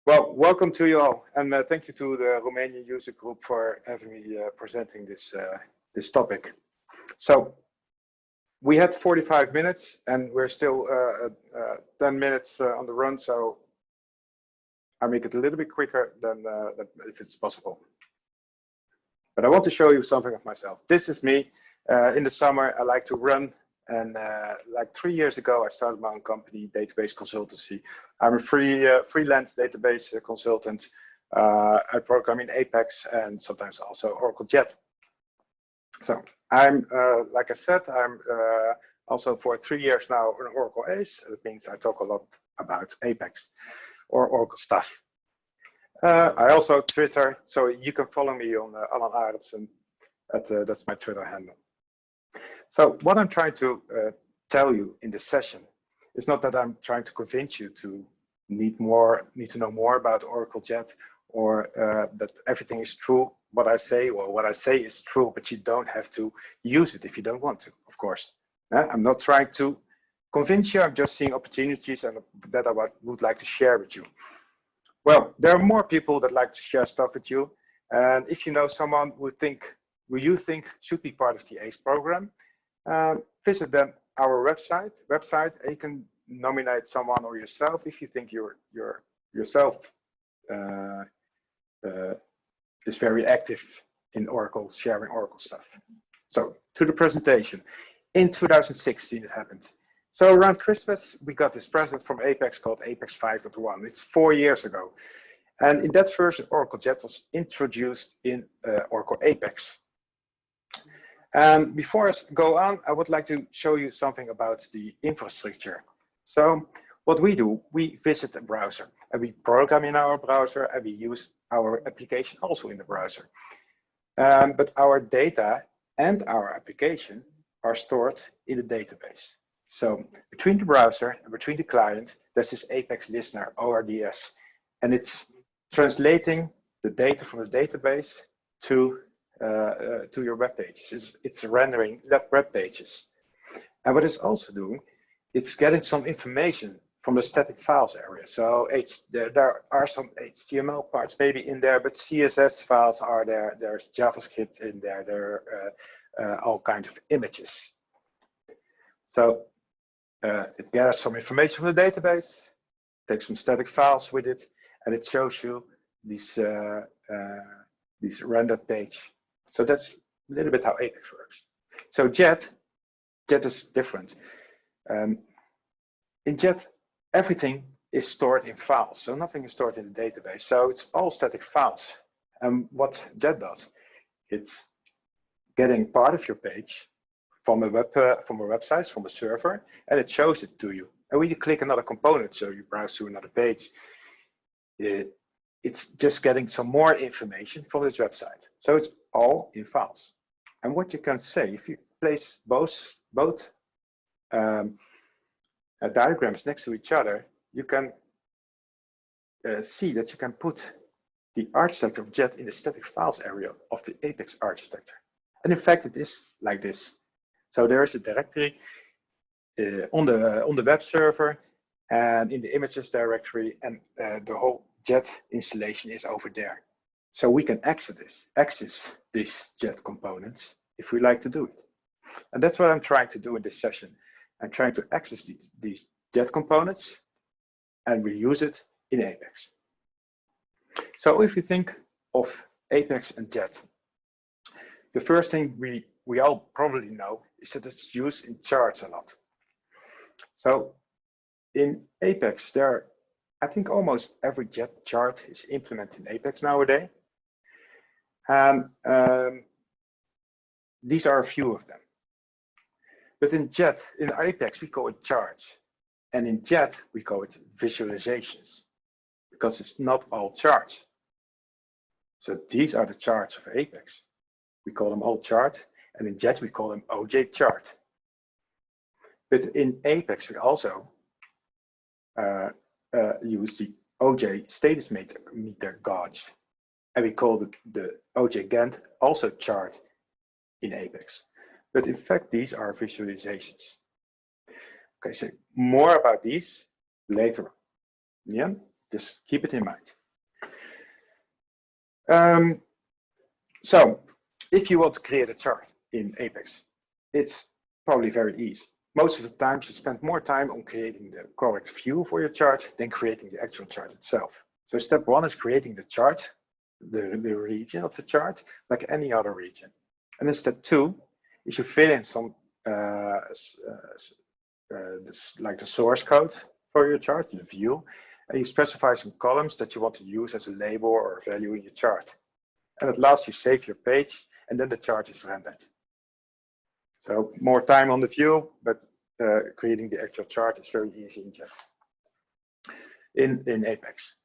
Well, welcome to you all, and thank you to the Romanian user group for having me presenting this topic. So we had 45 minutes, and we're still 10 minutes on the run. So I make it a little bit quicker than if it's possible. But I want to show you something of myself. This is me. In the summer, I like to run. And like 3 years ago, I started my own company, database consultancy. I'm a freelance database consultant. I program in Apex and sometimes also Oracle Jet. So I'm, like I said, I'm also for 3 years now an Oracle Ace. That means I talk a lot about Apex or Oracle stuff. I also Twitter, so you can follow me on Arentsen. That's my Twitter handle. So what I'm trying to tell you in this session is not that I'm trying to convince you to need to know more about Oracle Jet, or that everything is true what I say, or what I say is true, but you don't have to use it if you don't want to, of course. I'm not trying to convince you, I'm just seeing opportunities and that I would like to share with you. Well, there are more people that like to share stuff with you, and if you know someone who you think should be part of the ACE program, visit then our website, and you can nominate someone or yourself if you think yourself is very active in Oracle, sharing Oracle stuff. So to the presentation. In 2016 it happened. So around Christmas we got this present from Apex called Apex 5.1. It's 4 years ago. And in that version Oracle Jet was introduced in Oracle Apex. And before I go on, I would like to show you something about the infrastructure. So what we do, we visit the browser and we program in our browser and we use our application also in the browser. But our data and our application are stored in a database. So between the browser and between the client, there's this Apex listener, ORDS, and it's translating the data from the database to your web pages. It's rendering that web pages. And what it's also doing, it's getting some information from the static files area. So there are some HTML parts maybe in there, but CSS files are there. There's JavaScript in there. There are all kinds of images. So it gathers some information from the database, takes some static files with it, and it shows you this rendered page. So that's a little bit how Apex works. So Jet is different. In Jet, everything is stored in files. So nothing is stored in the database. So it's all static files. And what Jet does, it's getting part of your page from a website, from a server, and it shows it to you. And when you click another component, so you browse to another page, it's just getting some more information from this website. So it's all in files. And what you can say, if you place both diagrams next to each other, you can see that you can put the architecture of Jet in the static files area of the Apex architecture. And in fact, it is like this. So there is a directory on the web server and in the images directory, and the whole Jet installation is over there. So we can access these Jet components if we like to do it. And that's what I'm trying to do in this session. I'm trying to access these Jet components and reuse it in Apex. So if you think of Apex and Jet, the first thing we all probably know is that it's used in charts a lot. So in Apex, I think almost every Jet chart is implemented in Apex nowadays. And these are a few of them. But in Apex, we call it charts. And in Jet, we call it visualizations, because it's not all charts. So these are the charts of Apex. We call them all chart, and in Jet, we call them OJ chart. But in Apex, we also use the OJ status meter gauge. And we call the OJ Gantt also chart in Apex. But in fact, these are visualizations. Okay, so more about these later on. Yeah, just keep it in mind. So if you want to create a chart in Apex, it's probably very easy. Most of the time, you spend more time on creating the correct view for your chart than creating the actual chart itself. So step one is creating the chart, the region of the chart, like any other region. And then step two is you fill in some, like the source code for your chart, the view, and you specify some columns that you want to use as a label or a value in your chart. And at last, you save your page, and then the chart is rendered. So more time on the view, but creating the actual chart is very easy in Apex.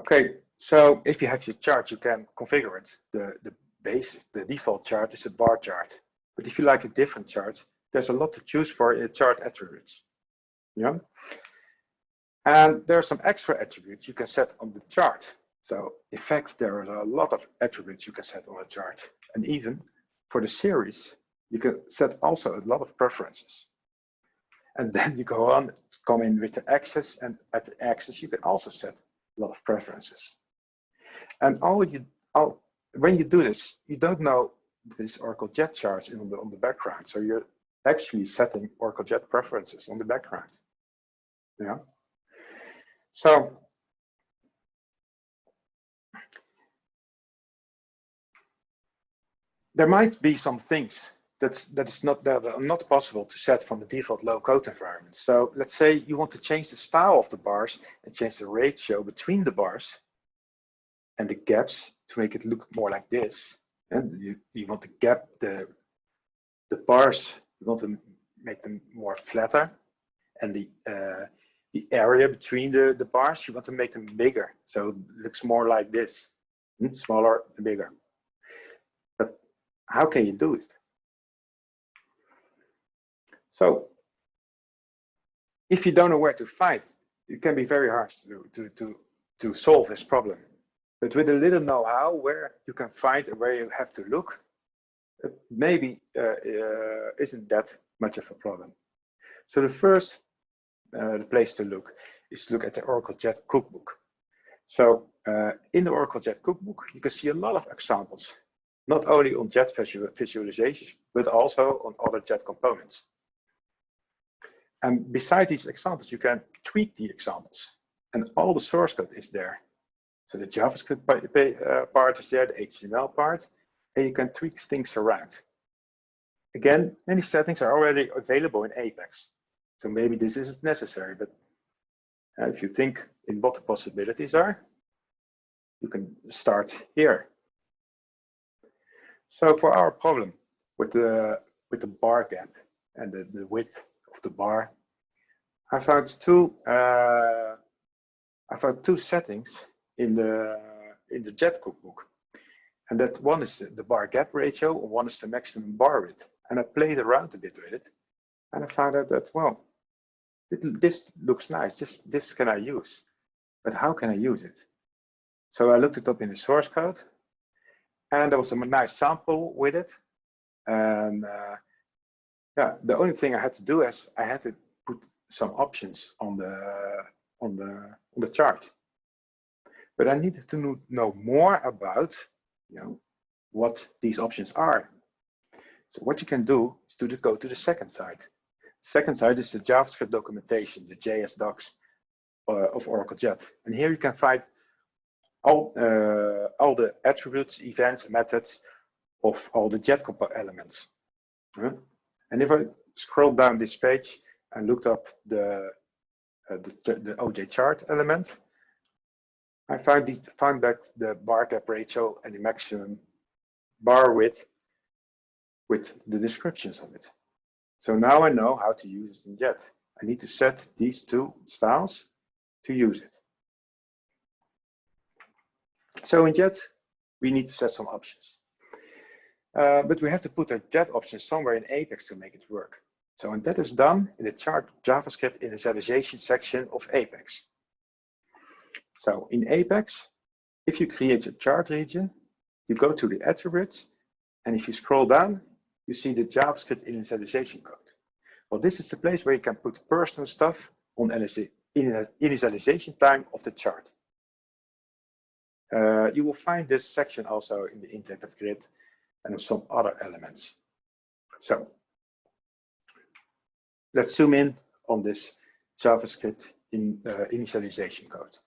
Okay, so if you have your chart, you can configure it. The default chart is a bar chart. But if you like a different chart, there's a lot to choose for in chart attributes. Yeah. And there are some extra attributes you can set on the chart. So in fact, there are a lot of attributes you can set on a chart. And even for the series, you can set also a lot of preferences. And then you come in with the axis, and at the axis, you can also set a lot of preferences. And when you do this, you don't know this Oracle Jet charts on the background. So you're actually setting Oracle Jet preferences on the background. Yeah. So there might be some things that are not possible to set from the default low-code environment. So let's say you want to change the style of the bars and change the ratio between the bars and the gaps to make it look more like this. And you want to gap the bars, you want to make them more flatter, and the area between the bars, you want to make them bigger, so it looks more like this, smaller and bigger. But how can you do it? So if you don't know where to find, it can be very hard to solve this problem. But with a little know-how where you can find and where you have to look, it maybe isn't that much of a problem. So the first place to look is to look at the Oracle Jet Cookbook. So in the Oracle Jet Cookbook, you can see a lot of examples, not only on Jet visualizations, but also on other Jet components. And beside these examples, you can tweak the examples, and all the source code is there. So the JavaScript part is there, the HTML part, and you can tweak things around. Again, many settings are already available in Apex, so maybe this isn't necessary, but if you think in what the possibilities are, you can start here. So for our problem with the bar gap and the width of the bar, I found two settings in the Jet Cookbook, and that one is the bar gap ratio, and one is the maximum bar width. And I played around a bit with it, and I found out that, well, this looks nice. This can I use, but how can I use it? So I looked it up in the source code, and there was a nice sample with it. And yeah, the only thing I had to do is I had to put some options on the chart. But I needed to know more about, what these options are. So what you can do is to go to the second side. Second side is the JavaScript documentation, the JS docs of Oracle Jet. And here you can find all the attributes, events, methods of all the Jet elements. And if I scroll down this page and looked up the OJ chart element, I found back the bar gap ratio and the maximum bar width with the descriptions of it. So now I know how to use it in Jet. I need to set these two styles to use it. So in Jet, we need to set some options. But we have to put the Jet options somewhere in Apex to make it work. So and that is done in the chart JavaScript initialization section of Apex. So in Apex, if you create a chart region, you go to the attributes, and if you scroll down, you see the JavaScript initialization code. Well, this is the place where you can put personal stuff on initialization time of the chart. You will find this section also in the interactive grid and some other elements. So let's zoom in on this JavaScript initialization code.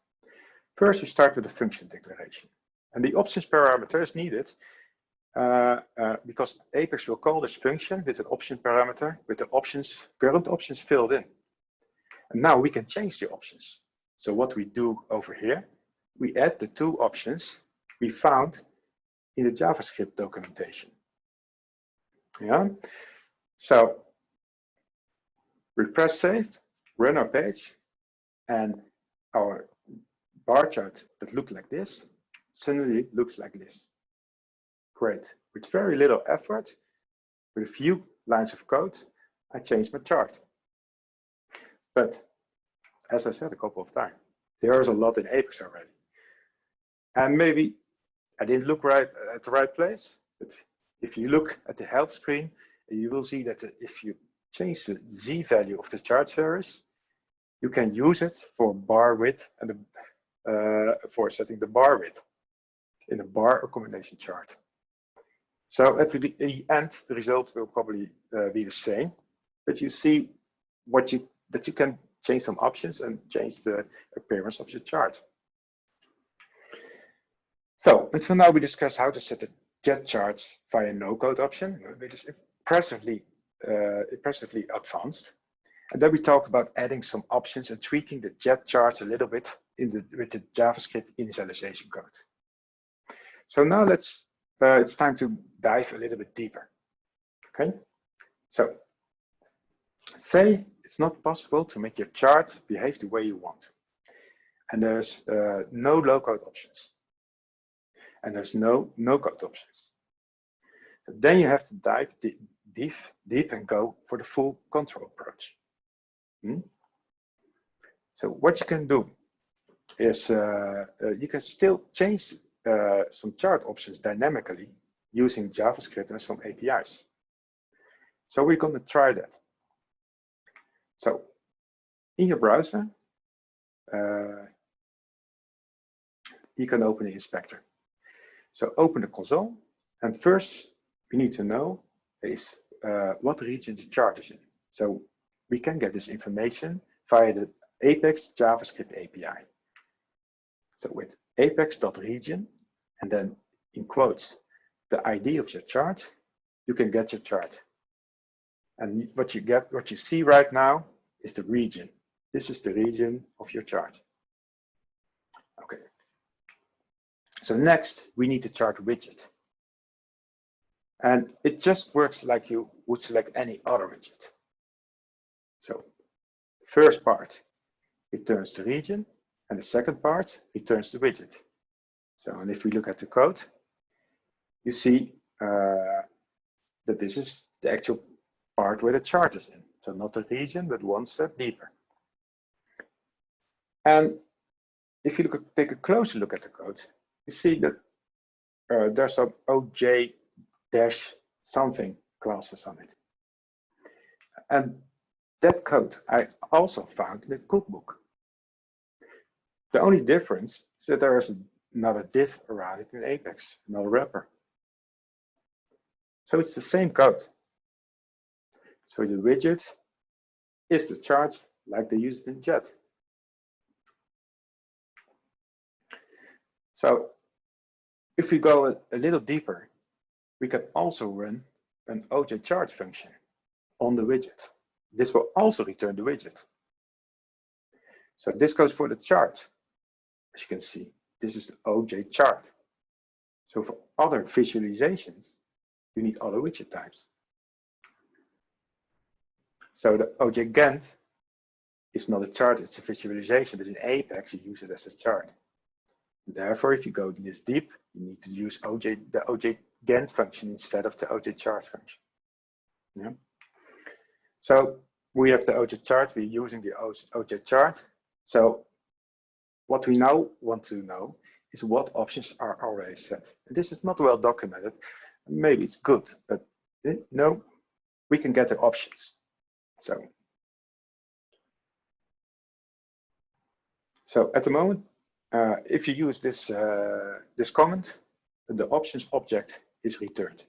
First, we start with the function declaration. And the options parameter is needed because Apex will call this function with an option parameter with the current options filled in. And now we can change the options. So what we do over here, we add the two options we found in the JavaScript documentation. Yeah. So we press save, run our page, and our bar chart that looked like this suddenly looks like this. Great. With very little effort, with a few lines of code, I changed my chart. But as I said a couple of times, there is a lot in Apex already. And maybe I didn't look right at the right place, but if you look at the help screen, you will see that if you change the Z value of the chart series, you can use it for bar width and for setting the bar width in a bar or combination chart. So at the end, the result will probably be the same, but you see that you can change some options and change the appearance of your chart. So until now, we discussed how to set the jet charts via no-code option, which is impressively advanced. And then we talked about adding some options and tweaking the jet charts a little bit with the JavaScript initialization code. So now it's time to dive a little bit deeper. Okay, so say it's not possible to make your chart behave the way you want, and there's no low-code options, and there's no no-code options. So then you have to dive deep and go for the full control approach. So what you can do is you can still change some chart options dynamically using JavaScript and some APIs. So we're going to try that. So in your browser, you can open the inspector. So open the console, and first we need to know is what region the chart is in. So we can get this information via the Apex JavaScript API. So with apex.region, and then in quotes, the ID of your chart, you can get your chart. And what you see right now is the region. This is the region of your chart. Okay. So next, we need the chart widget. And it just works like you would select any other widget. So first part returns the region, and the second part returns the widget. So, and if we look at the code, you see that this is the actual part where the chart is in. So not the region, but one step deeper. And if you take a closer look at the code, you see that there's some OJ-something classes on it. And that code I also found in the cookbook. The only difference is that there is another div around it in Apex, another wrapper. So it's the same code. So the widget is the chart like they use it in Jet. So if we go a little deeper, we can also run an OJ chart function on the widget. This will also return the widget. So this goes for the chart. As you can see, this is the OJ chart. So for other visualizations, you need other widget types. So the OJ Gantt is not a chart, it's a visualization, but in Apex you use it as a chart. Therefore, if you go this deep, you need to use the OJ Gantt function instead of the OJ chart function. Yeah. So we have the OJ chart, we're using the OJ chart. So what we now want to know is what options are already set. And this is not well documented. Maybe it's good, but no, we can get the options. So at the moment, if you use this, this comment, the options object is returned.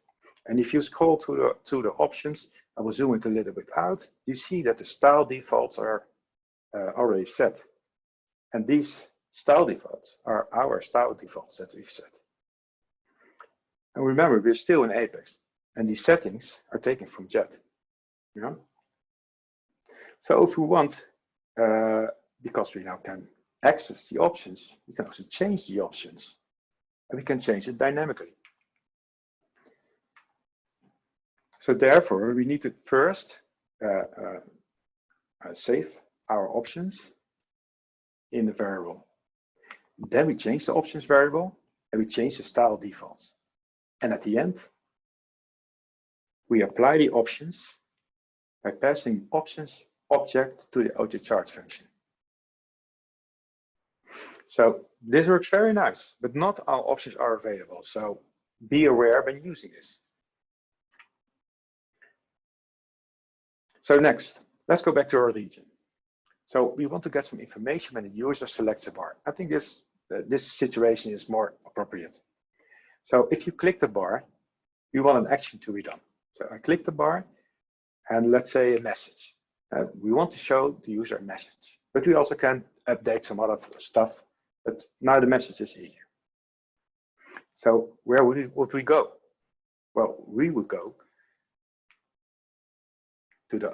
And if you scroll to the options, I will zoom it a little bit out, you see that the style defaults are already set. And these style defaults are our style defaults that we've set. And remember, we're still in Apex, and these settings are taken from Jet. You know? So if we want, because we now can access the options, we can also change the options, and we can change it dynamically. So therefore, we need to first save our options in the variable. Then we change the options variable, and we change the style defaults. And at the end, we apply the options by passing options object to the OJCharge function. So this works very nice, but not all options are available. So be aware when using this. So next, let's go back to our region. So we want to get some information when the user selects a bar. I think this situation is more appropriate. So if you click the bar, we want an action to be done. So I click the bar, and let's say a message. We want to show the user a message, but we also can update some other stuff. But now the message is here. So where would we go? Well, we would go to the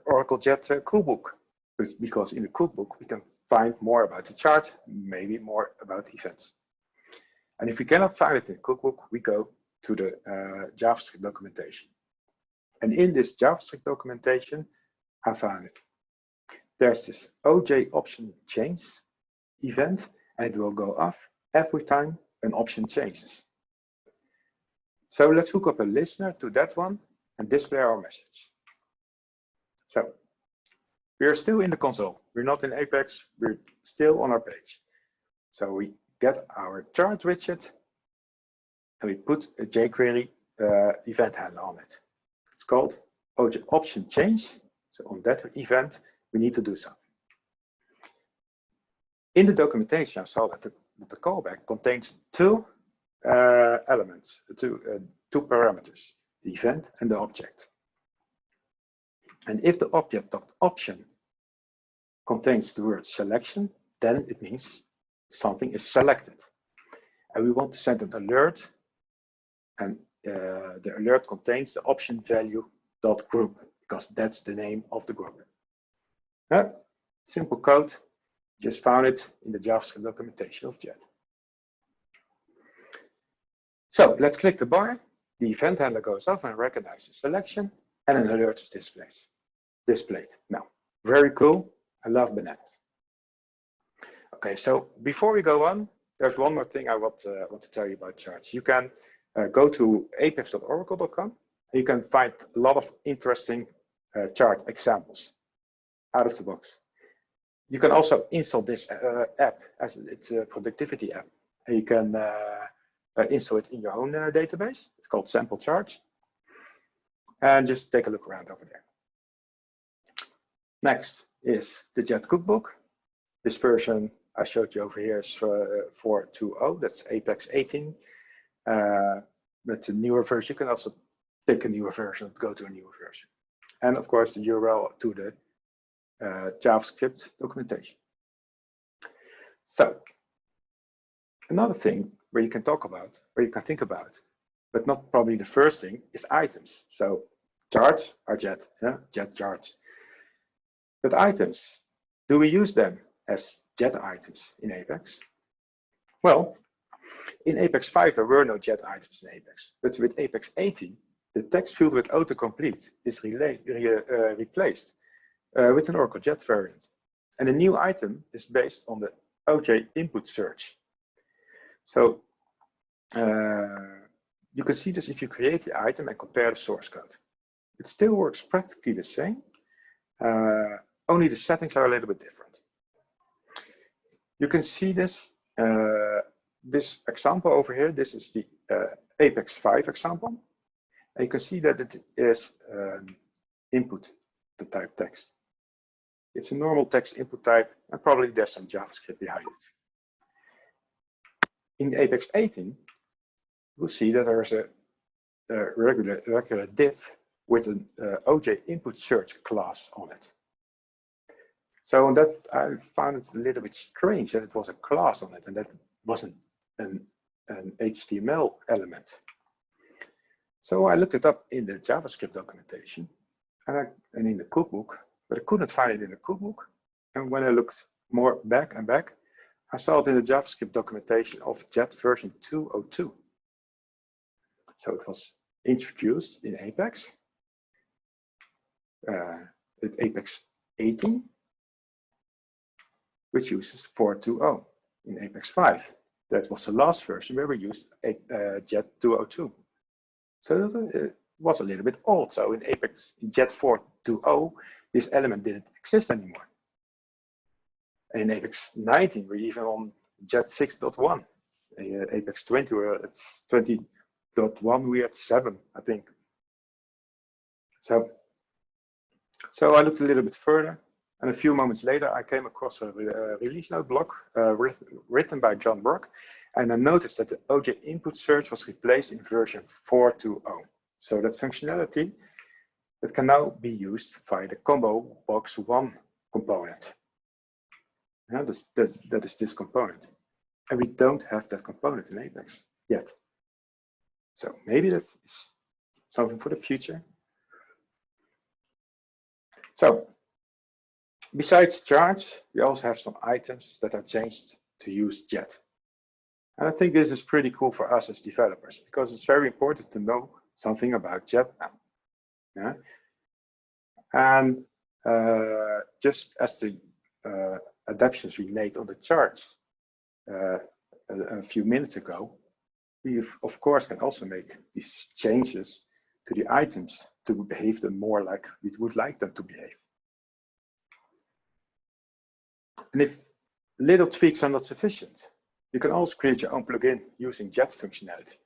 Oracle Jet cookbook, because in the cookbook we can find more about the chart, maybe more about events. And if we cannot find it in the cookbook, we go to the JavaScript documentation. And in this JavaScript documentation, I found it. There's this OJ option change event, and it will go off every time an option changes. So let's hook up a listener to that one and display our message. So we are still in the console. We're not in Apex, we're still on our page. So we get our chart widget, and we put a jQuery event handler on it. It's called OJ option change. So on that event, we need to do something. In the documentation, I saw that the callback contains two elements, two parameters, the event and the object. And if the object.option contains the word selection, then it means something is selected. And we want to send an alert, and the alert contains the option value.group, because that's the name of the group. Simple code, just found it in the JavaScript documentation of Jet. So let's click the bar, the event handler goes off and recognizes selection, and an alert is displayed. Now, very cool, I love bananas. Okay, so before we go on, there's one more thing I want to tell you about charts. You can go to apex.oracle.com, and you can find a lot of interesting chart examples out of the box. You can also install this app, as it's a productivity app, and you can install it in your own database. It's called Sample Charts, and just take a look around over there. Next is the Jet Cookbook. This version I showed you over here is 4.2.0, that's Apex 18. But the newer version, you can also pick a newer version, go to a newer version. And of course, the URL to the JavaScript documentation. So another thing where you can talk about, where you can think about, but not probably the first thing, is items. So charts are Jet, Jet charts. But items, do we use them as Jet items in Apex? Well, in Apex 5, there were no Jet items in Apex, but with Apex 18, the text field with autocomplete is replaced with an Oracle Jet variant. And the new item is based on the OJ input search. So you can see this if you create the item and compare the source code. It still works practically the same, only the settings are a little bit different. You can see this, this example over here. This is the Apex 5 example. And you can see that it is input, the type text. It's a normal text input type, and probably there's some JavaScript behind it. In Apex 18, we'll see that there's a regular div with an OJ input search class on it. So on that, I found it a little bit strange that it was a class on it and that wasn't an HTML element. So I looked it up in the JavaScript documentation and in the cookbook, but I couldn't find it in the cookbook. And when I looked more back and back, I saw it in the JavaScript documentation of Jet version 2.02. So it was introduced in Apex, Apex 18, which uses 4.2.0 in Apex 5. That was the last version where we used Jet 2.02. So it was a little bit old. So in Apex in Jet 4.2.0, this element didn't exist anymore. And in Apex 19, we're even on Jet 6.1. Apex 20, we're at 20.1, we're at 7, I think. So I looked a little bit further, and a few moments later, I came across a release note blog written by John Brock, and I noticed that the OJ input search was replaced in version 4.2.0. So that functionality that can now be used via the combo box 1 component. Yeah, that is this component. And we don't have that component in Apex yet. So maybe that's something for the future. So besides charts, we also have some items that are changed to use Jet. And I think this is pretty cool for us as developers because it's very important to know something about Jet now. Yeah? And just as the adaptations we made on the charts a few minutes ago, we of course can also make these changes to the items to behave them more like we would like them to behave. And if little tweaks are not sufficient, you can also create your own plugin using Jet functionality.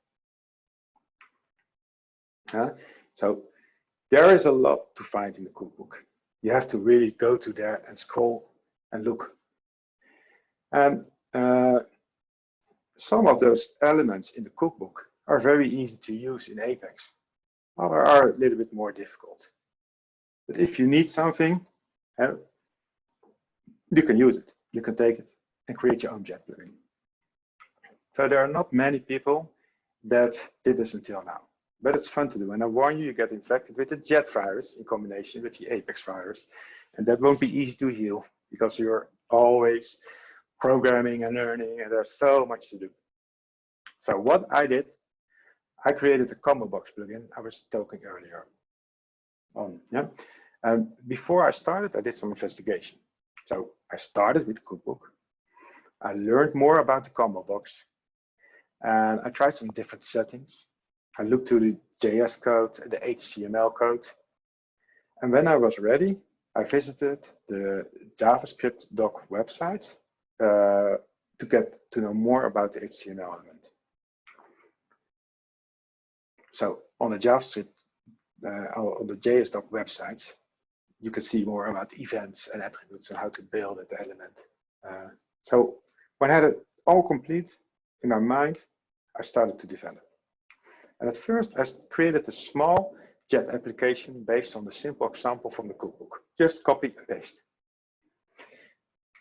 So there is a lot to find in the cookbook. You have to really go to there and scroll and look. And some of those elements in the cookbook are very easy to use in Apex. Others are a little bit more difficult. But if you need something, you can use it. You can take it and create your own Jet plugin. So there are not many people that did this until now, but it's fun to do. And I warn you, you get infected with the Jet virus in combination with the Apex virus. And that won't be easy to heal because you're always programming and learning, and there's so much to do. So what I did, I created a combo box plugin I was talking earlier on. Yeah? And before I started, I did some investigation. So I started with the cookbook. I learned more about the combo box, and I tried some different settings. I looked to the JS code and the HTML code. And when I was ready, I visited the JavaScript doc website to get to know more about the HTML element. So on the JavaScript, on the JS doc website, you can see more about events and attributes and how to build that element. So when I had it all complete in my mind, I started to develop. And at first, I created a small Jet application based on the simple example from the cookbook. Just copy and paste.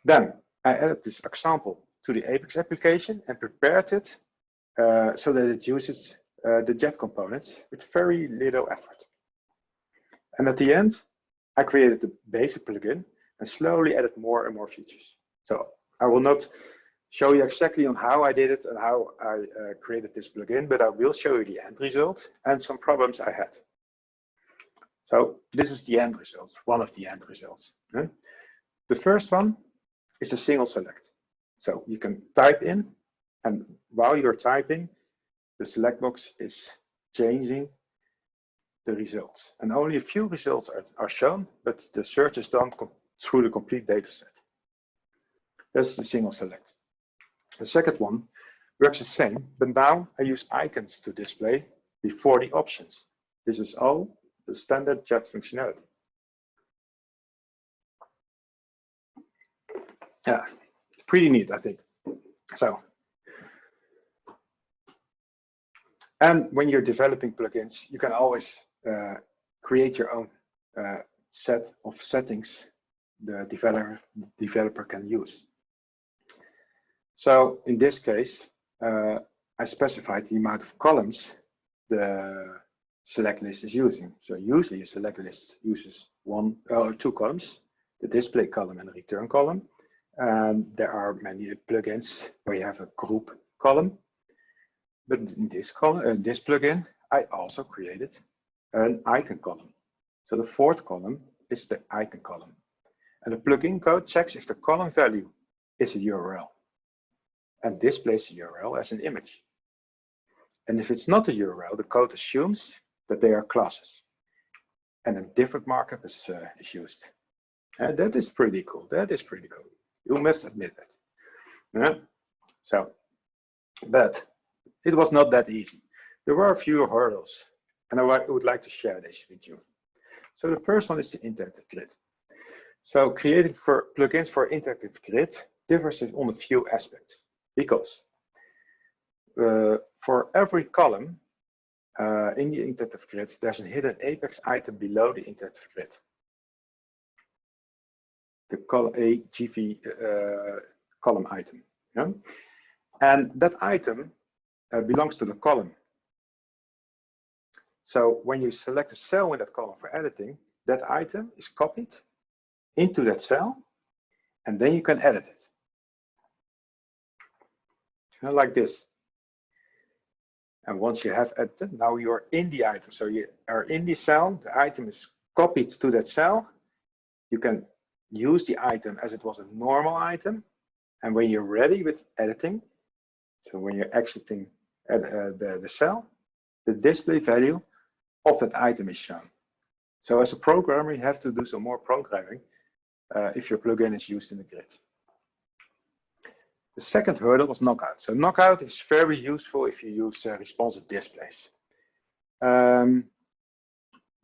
Then I added this example to the Apex application and prepared it so that it uses the Jet components with very little effort. And at the end, I created the basic plugin and slowly added more and more features. So I will not show you exactly on how I did it and how I created this plugin, but I will show you the end result and some problems I had. So this is the end result, one of the end results. The first one is a single select. So you can type in, and while you're typing, the select box is changing the results. And only a few results are shown, but the search is done through the complete data set. That's the single select. The second one works the same, but now I use icons to display before the options. This is all the standard Jet functionality. Yeah, it's pretty neat, I think. So, and when you're developing plugins, you can always create your own set of settings the developer can use. So in this case, I specified the amount of columns the select list is using. So usually a select list uses one or two columns, the display column and the return column. And there are many plugins where you have a group column. But in this column, this plugin, I also created an icon column. So the fourth column is the icon column. And the plugin code checks if the column value is a URL and displays the URL as an image. And if it's not a URL, the code assumes that they are classes. And a different markup is used. And that is pretty cool. That is pretty cool. You must admit that. Yeah? So, but it was not that easy. There were a few hurdles, and I would like to share this with you. So the first one is the interactive grid. So creating for plugins for interactive grid differs on a few aspects, because for every column in the interactive grid, there's a hidden Apex item below the interactive grid. The GV column item. Yeah? And that item belongs to the column. So when you select a cell in that column for editing, that item is copied into that cell, and then you can edit it. Like this. And once you have edited, now you're in the item. So you are in the cell, the item is copied to that cell. You can use the item as it was a normal item. And when you're ready with editing, so when you're exiting the cell, the display value of that item is shown. So as a programmer, you have to do some more programming if your plugin is used in the grid. The second hurdle was knockout. So knockout is very useful if you use responsive displays.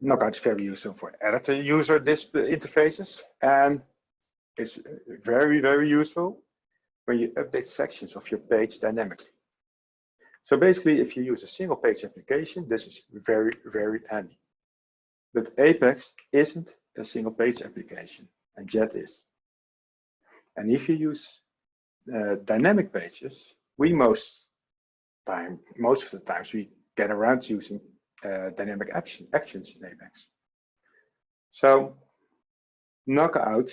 Knockout is very useful for editor user display interfaces, and it's very, very useful when you update sections of your page dynamically. So basically, if you use a single page application, this is very, very handy. But Apex isn't a single page application, and Jet is. And if you use dynamic pages, most of the times we get around to using dynamic actions in Apex. So knockout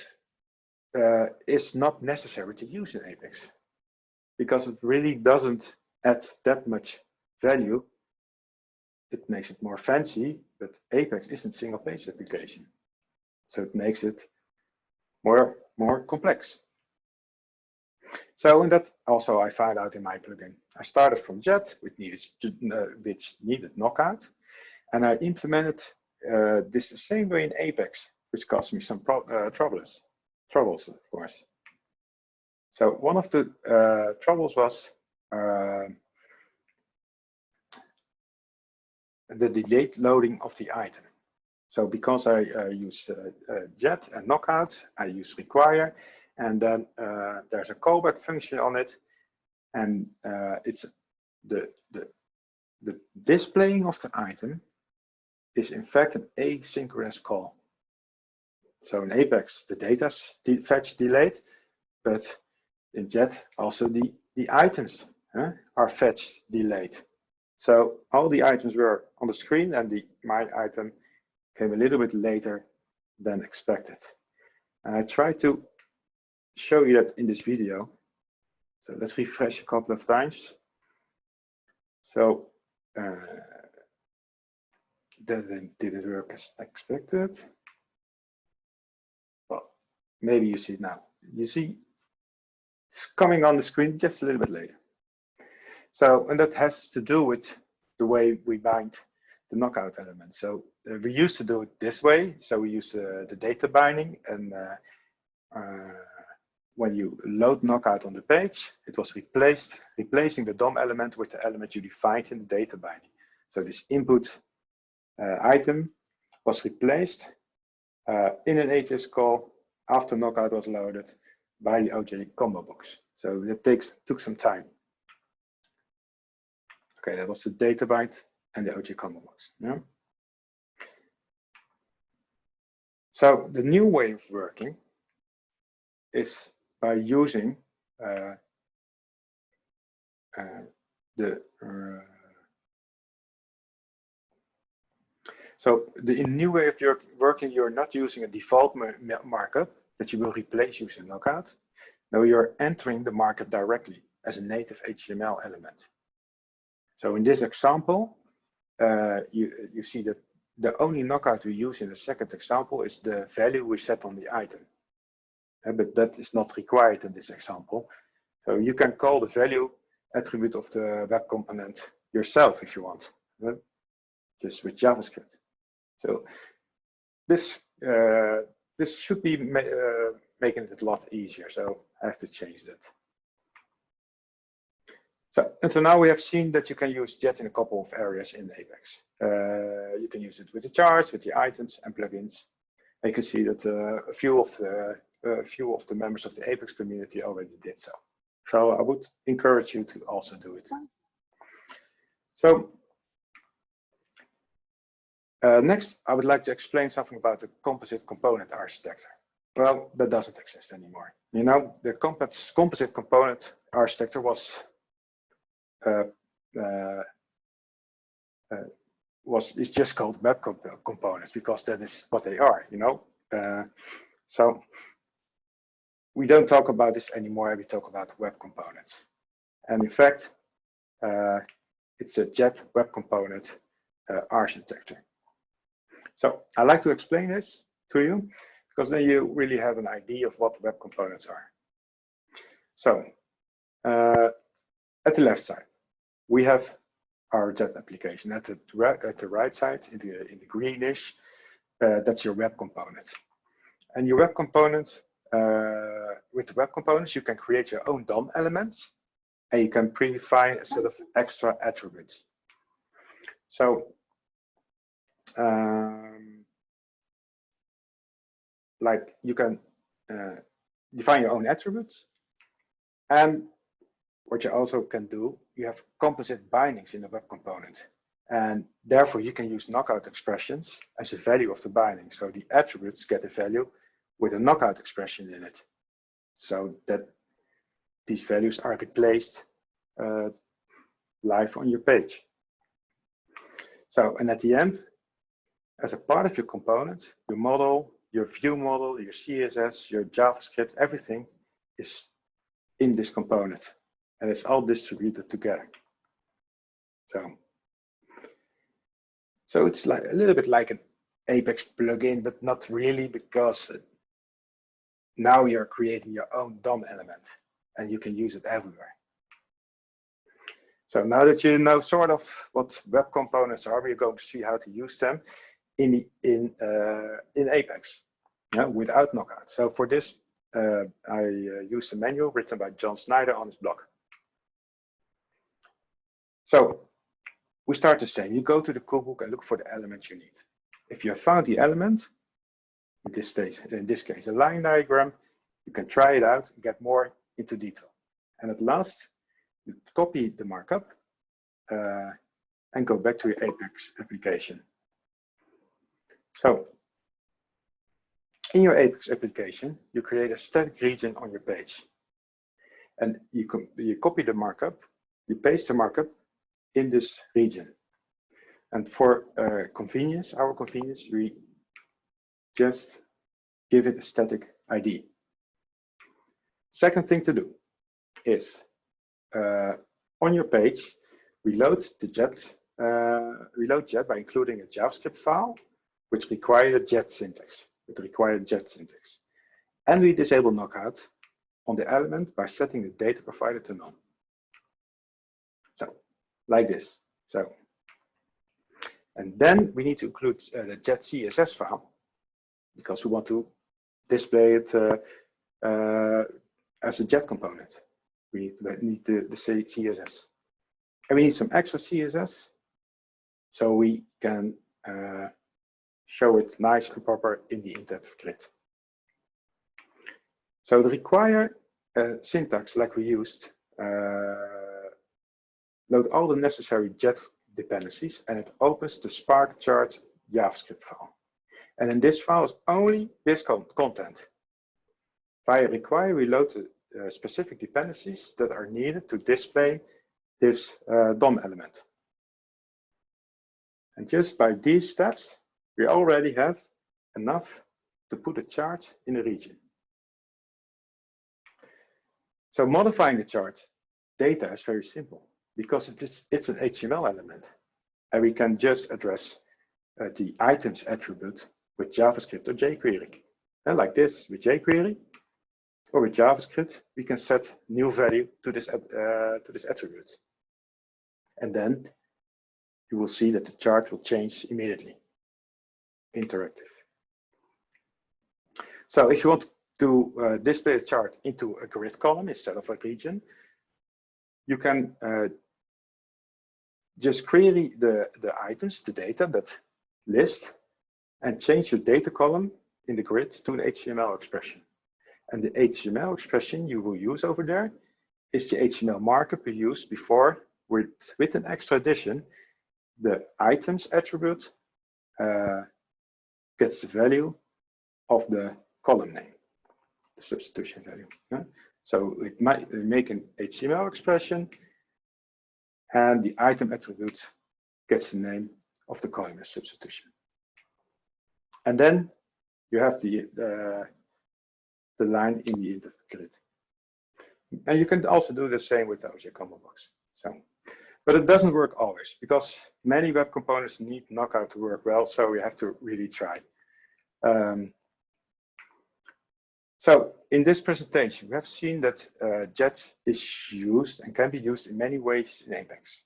is not necessary to use in Apex because it really doesn't add that much value. It makes it more fancy, but Apex isn't single page application. So it makes it more complex. So in that also I found out in my plugin. I started from Jet, which needed knockout, and I implemented this the same way in Apex, which caused me some troubles, of course. So one of the troubles was the delayed loading of the item. So because I use Jet and knockout, I use require, and then there's a callback function on it, and it's the displaying of the item is in fact an asynchronous call. So in Apex, the data's fetch delayed, but in Jet also the items are fetched delayed. So all the items were on the screen, and my item came a little bit later than expected. And I tried to show you that in this video. So let's refresh a couple of times. So that didn't work as expected. Well, maybe you see it now. You see it's coming on the screen just a little bit later. So, and that has to do with the way we bind the knockout element. So we used to do it this way. So we use the data binding, and when you load knockout on the page, it was replacing the DOM element with the element you defined in the data binding. So this input item was replaced in an ATS call after knockout was loaded by the OJ combo box. So that took some time. Okay, that was the data byte and the OJ combo box. Yeah. So the new way of working is by using so the new way of working, you're not using a default markup that you will replace using knockout. No, you're entering the markup directly as a native HTML element. So in this example, you see that the only knockout we use in the second example is the value we set on the item. But that is not required in this example. So you can call the value attribute of the web component yourself if you want, just with JavaScript. So this should be making it a lot easier. So I have to change that. So until now we have seen that you can use Jet in a couple of areas in Apex. You can use it with the charts, with the items and plugins. And you can see that a few of the members of the Apex community already did so. So I would encourage you to also do it. So next, I would like to explain something about the composite component architecture. Well, that doesn't exist anymore. You know, the composite component architecture was it's just called web components because that is what they are. You know, so we don't talk about this anymore. We talk about web components, and in fact, it's a Jet web component architecture. So I like to explain this to you because then you really have an idea of what web components are. So at the left side, we have our Jet application. At the right side, in the greenish, that's your web component. And your web component, with the web components, you can create your own DOM elements, and you can predefine a set of extra attributes. So like you can define your own attributes, and what you also can do, you have composite bindings in the web component, and therefore you can use knockout expressions as a value of the binding. So the attributes get a value with a knockout expression in it, so that these values are replaced live on your page. So, and at the end, as a part of your component, your model, your view model, your CSS, your JavaScript, everything is in this component, and it's all distributed together. So it's like a little bit like an Apex plugin, but not really, because now you're creating your own DOM element, and you can use it everywhere. So now that you know sort of what web components are, we're going to see how to use them in Apex, without knockout. So for this, I used a manual written by John Snyder on his blog. So we start the same. You go to the cookbook and look for the elements you need. If you have found the element, in this case, a line diagram, you can try it out and get more into detail. And at last, you copy the markup and go back to your Apex application. So in your Apex application, you create a static region on your page. And you copy the markup, you paste the markup in this region. And for our convenience, we just give it a static ID. Second thing to do is on your page, reload Jet by including a JavaScript file which requires Jet syntax. And we disable knockout on the element by setting the data provider to none. So like this. So, and then we need to include the Jet CSS file because we want to display it as a Jet component. We need the CSS. And we need some extra CSS so we can show it nice and proper in the intent grid. So the require syntax, like we used, load all the necessary jet dependencies, and it opens the Spark chart JavaScript file. And in this file is only this content. Via require, we load the specific dependencies that are needed to display this DOM element. And just by these steps, we already have enough to put a chart in a region. So modifying the chart data is very simple because it's an HTML element. And we can just address the items attribute with JavaScript or jQuery. And like this with jQuery or with JavaScript, we can set new value to this attribute. And then you will see that the chart will change immediately. Interactive. So if you want to display a chart into a grid column instead of a region, you can just query the items, the data, that list, and change your data column in the grid to an HTML expression. And the HTML expression you will use over there is the HTML markup we used before with an extra addition. The items attribute gets the value of the column name, the substitution value. Yeah? So it might make an HTML expression, and the item attribute gets the name of the column as substitution. And then you have the line in the input grid. And you can also do the same with the OJ combo box. So, but it doesn't work always because many web components need knockout to work well, so we have to really try. So in this presentation, we have seen that JET is used and can be used in many ways in Apex,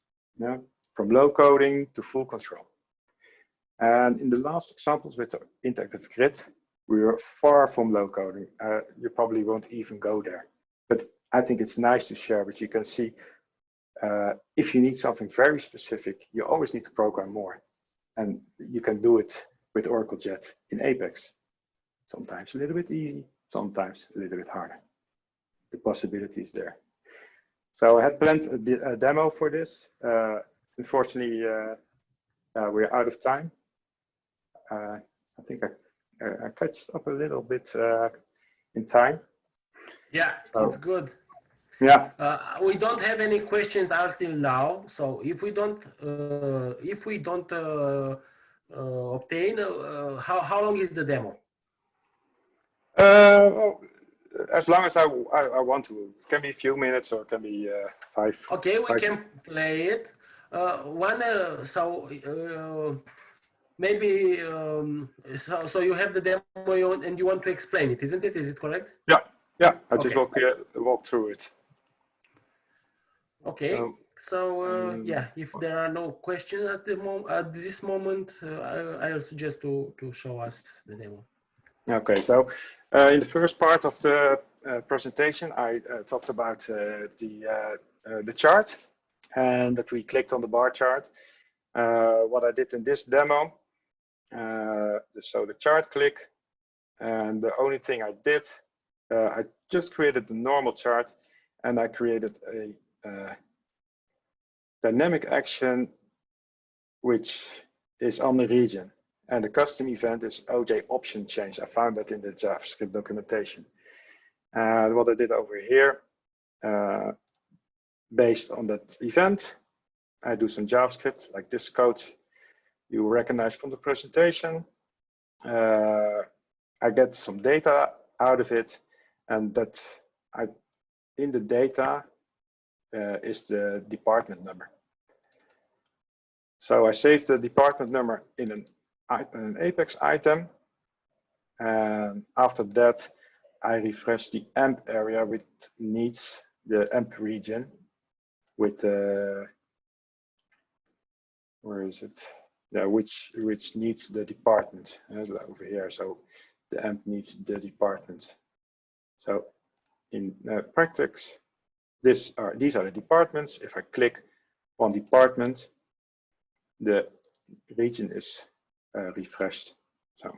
from low coding to full control. And in the last examples with the interactive grid, we were far from low coding. You probably won't even go there. But I think it's nice to share, but you can see if you need something very specific, you always need to program more. And you can do it with Oracle JET in Apex. Sometimes a little bit easy, sometimes a little bit harder. The possibility is there. So I had planned a demo for this. Unfortunately, we're out of time. I think I catched up a little bit in time. Yeah, it's good. Yeah. We don't have any questions until now. So if we don't obtain, how long is the demo? Well, as long as I want to. It can be a few minutes or it can be 5. Okay, we can play it. Maybe so you have the demo and you want to explain it, isn't it? Is it correct? Yeah, yeah. I just walk through it. Okay. So yeah, if there are no questions at this moment, I would suggest to show us the demo. Okay. So in the first part of the presentation, I talked about the chart, and that we clicked on the bar chart. What I did in this demo. So the chart click, and the only thing I did, I just created the normal chart, and I created a dynamic action which is on the region, and the custom event is OJ option change. I found that in the JavaScript documentation. And what I did over here, based on that event, I do some JavaScript like this code you recognize from the presentation. I get some data out of it, and that in the data is the department number. So I saved the department number in an Apex item, and after that I refresh the AMP area which needs the AMP region with where is it? Yeah, which needs the department over here. So the AMP needs the department. So in practice, these are the departments. If I click on department, the region is refreshed. So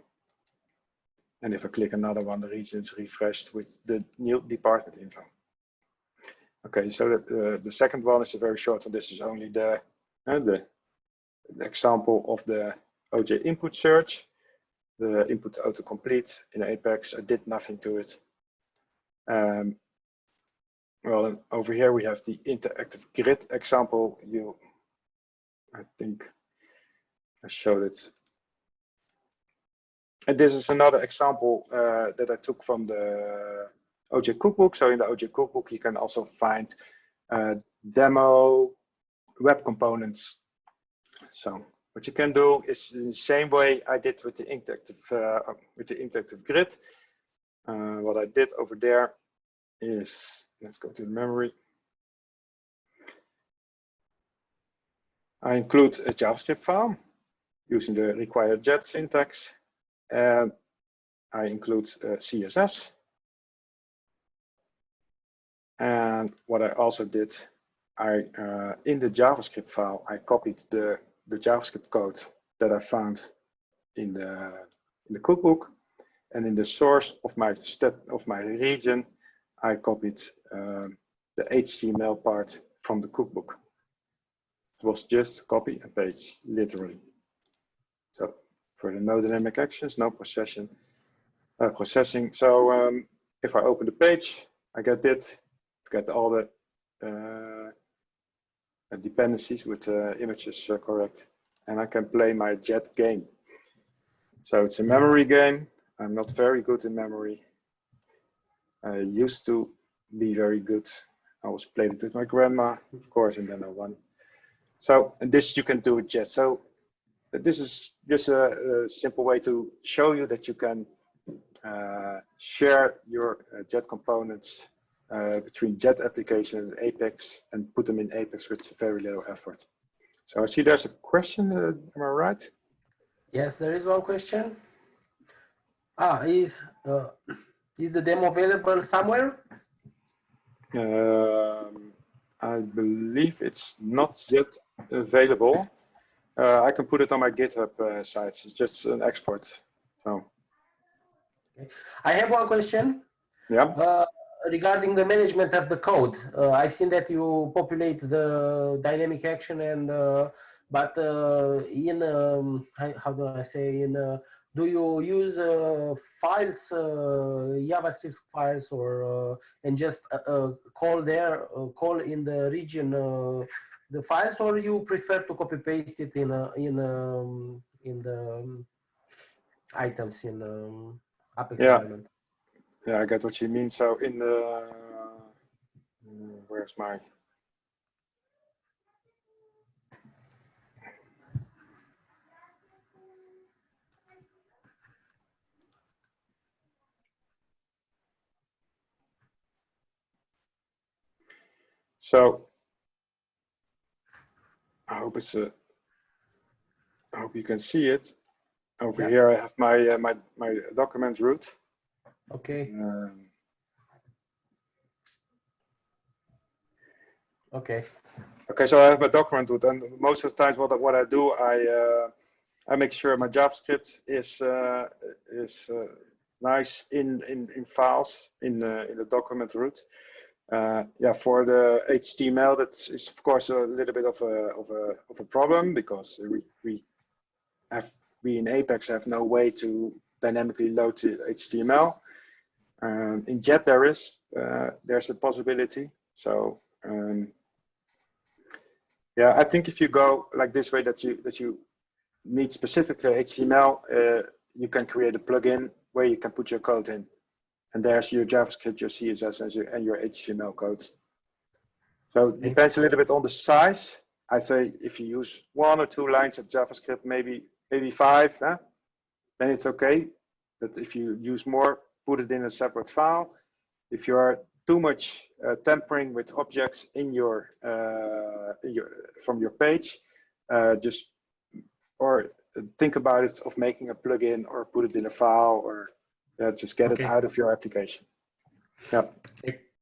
And if I click another one, the region is refreshed with the new department info. Okay, so that, the second one is a very short, and this is only the example of the OJ input search, the input autocomplete in Apex. I did nothing to it. Well, over here we have the interactive grid example. I think I showed it. And this is another example that I took from the OJ cookbook. So in the OJ cookbook, you can also find demo web components. So what you can do is in the same way I did with the interactive grid. What I did over there is, let's go to the memory. I include a JavaScript file using the required jet syntax, and I include CSS. And what I also did, in the JavaScript file, I copied the JavaScript code that I found in the cookbook, and in the source of my region, I copied the HTML part from the cookbook. It was just copy and paste, literally. So for the no dynamic actions, no processing. So if I open the page, I get all the dependencies with images correct, and I can play my jet game. So it's a memory game. I'm not very good in memory. I used to be very good. I was playing it with my grandma, of course, and then I won. So, and this you can do with jet. So this is just a simple way to show you that you can share your jet components between jet application and Apex and put them in Apex with very little effort. So I see there's a question, am I right? Yes, there is one question. Is the demo available somewhere? I believe it's not yet available. I can put it on my GitHub site. It's just an export. So. Okay. I have one question. Yeah. Regarding the management of the code. I've seen that you populate the dynamic action, and but in how do I say, do you use files, JavaScript files, or and just call in the region the files, or you prefer to copy paste it in the items in Apex environment? Yeah, I get what you mean. So in the where's my So I hope I hope you can see it. Over here I have my my document root. Okay. Okay. Okay, so I have my document root, and most of the times what I do, I make sure my JavaScript is nice in files in the document root. Yeah, for the HTML, that is of course a little bit of a problem, because we in Apex have no way to dynamically load the HTML. In Jet there's a possibility. So yeah, I think if you go like this way, that you need specific HTML, you can create a plugin where you can put your code in. And there's your JavaScript, your CSS, and your HTML code. So it depends a little bit on the size. I say if you use 1 or 2 lines of JavaScript, maybe 5, then it's okay. But if you use more, put it in a separate file. If you are too much tampering with objects in from your page, or think about it of making a plugin or put it in a file, or just get it out of your application. Yeah.